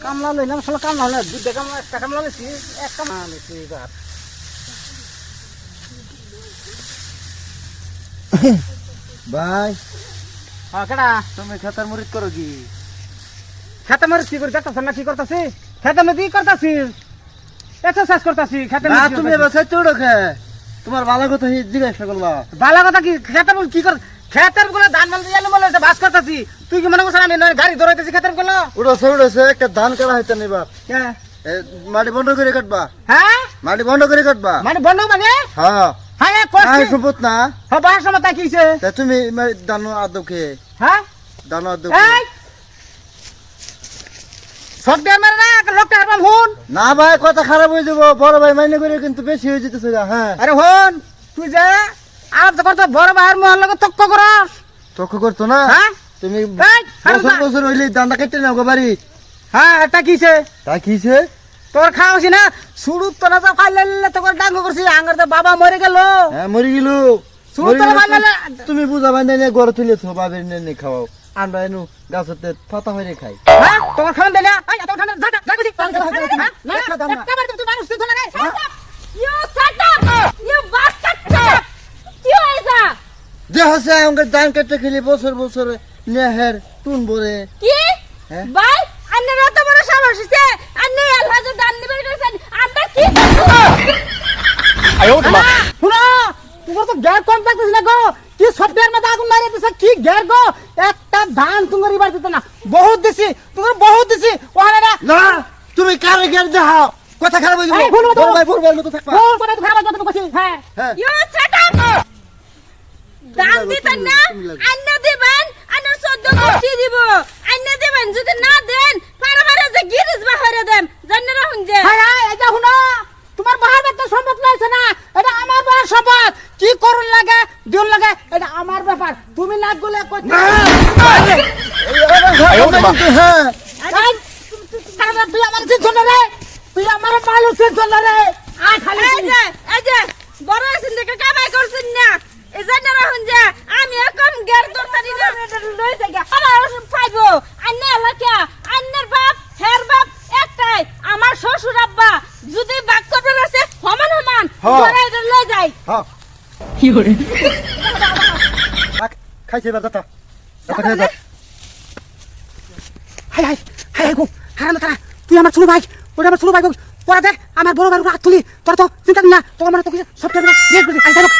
কামলা লইলাম সব কামলা হলে দুধে কামলা একটা কামলা লেছি এক কামলা লেছি এবার ভাই হ্যাঁ কেডা তুমি খেতার মরিদ করো কি? খেতে মরিচ কি করে দেখতেছ না কি করতেছি খেতে মধ্যে কি করতেছি এক্সারসাইজ করতেছি খেতে না তুমি এবার সাইতে উঠো খে তোমার ভালো কথা জিজ্ঞাসা করলা। ভালো কথা কি খেতে কি কর খেতের গুলো ধান মান দিয়ে মনে হচ্ছে বাস করতেছি তুই কি মনে করছ আমি গাড়ি ধরাইতেছি খেতের গুলো উড়েছে একটা ধান কাটা হইতে নিবার হ্যাঁ মাটি বন্ধ করে কাটবা। হ্যাঁ মাটি বন্ধ করে কাটবা মানে বন্ধ মানে হ্যাঁ হ্যাঁ হ্যাঁ করছি সম্পদ না হ্যাঁ বাস সময় তাই কিছে তা তুমি দান আদৌ খে হ্যাঁ দান আদৌ এই সব দিয়ে মারে না লোকটা হারবাম হুন না ভাই কথা খারাপ হয়ে যাবো বড় ভাই মাইনে করে কিন্তু বেশি হয়ে যেতেছে হ্যাঁ আরে হন তুই যে আর তো করতে বড় ভাইয়ের মহল লাগে তক্ক করস তক্ষ করতো না হ্যাঁ তুমি এই, বছর হারামদা। বছর হইলে দানটা কেটে নাও গো বাড়ি হ্যাঁ এটা কিছে তা কিছে তোর খাওয়াছি না শুরু তো না তো খাইলে তোর ডাঙ্গ করছি আঙ্গার তো বাবা মরে গেল হ্যাঁ মরি গেল শুরু তো ভালো তুমি বুঝা বান্ধে নিয়ে ঘরে তুলেছ বাবের নিয়ে খাওয়াও আমরা এনু গাছতে পাতা হয়ে খাই। হ্যাঁ তোমার খাওয়ান দেনা এই এত ঠান্ডা যা যা কইছি না একেবারে তুই মানুষ তুই না You shut up! You bastard! কি হয়েছে? যে হচ্ছে আমাকে ধান কেটে খেলি বছর বছর নেহের টুন বরে কি? হ্যাঁ? ভাই, আন্নের এত বড় সাহস হইছে? আন্নে আলহাজ দান নিবে গেছেন। আমরা কি শুনো তোমার তো গ্যার কম থাকতেছ না গো কি সফটওয়্যার মধ্যে আগুন মারিয়ে দিছে কি গ্যার গো একটা ধান তোমার এবার দিতে না বহুত দিছি তোমার বহুত দিছি ওখানে না না তুমি কারে গের দেখাও কথা খারাপ হয়ে এই, ভুল যাবে মতো। বড় ভাই বলবার মতো থাকবা ফোন করে খারাপ যত কইছি হ্যাঁ হ্যাঁ You shut up! দান দিতেন না? আন্নে দিবেন, আন্নের 14 গোষ্ঠী দিব। আন্নে দিবেন, যদি না দেন, পারে পারে যে গিরিজ বাহিরে দেন। জানেন রাখুন যে। হ্যাঁ হ্যাঁ এটা শুনো তোমার বাহার বাচ্চা সম্পদ লাইছে না এটা আমার বাহার সম্পদ কি করুন লাগে দিন লাগে এটা আমার ব্যাপার তুমি না গুলে কইতে হ্যাঁ তুই আমার চিনছ না রে তুই আমার মালু চিনছ না রে আয় খালি এই যে, বড় আছেন দেখে কামাই করছেন না। এই জানেন রাখুন যে, আমি এখন গের দরকারি না। লই যাই আমার ওসব খাইবো। আন্নে এলাকা, আন্নের বাপ, হের বাপ একটাই। আমার শ্বশুর আব্বা যদি বাক করবেন আছে সমান সমান হ্যাঁ। ধরে এটা লই যাই। হ্যাঁ খাইছে এবার দাতা দাতা খাই দাও হাই হাই হাই গো হারাম তারা তুই আমার ছোট ভাই ওটা আমার ছোট ভাই গো পরে দেখ আমার বড় ভাই হাত তুলি তোরা তো চিন্তা করি না তোমার মানে তো কিছু সব টাকা দিয়ে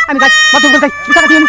আমি যাই মাধ্যম করে যাই টাকা দিয়ে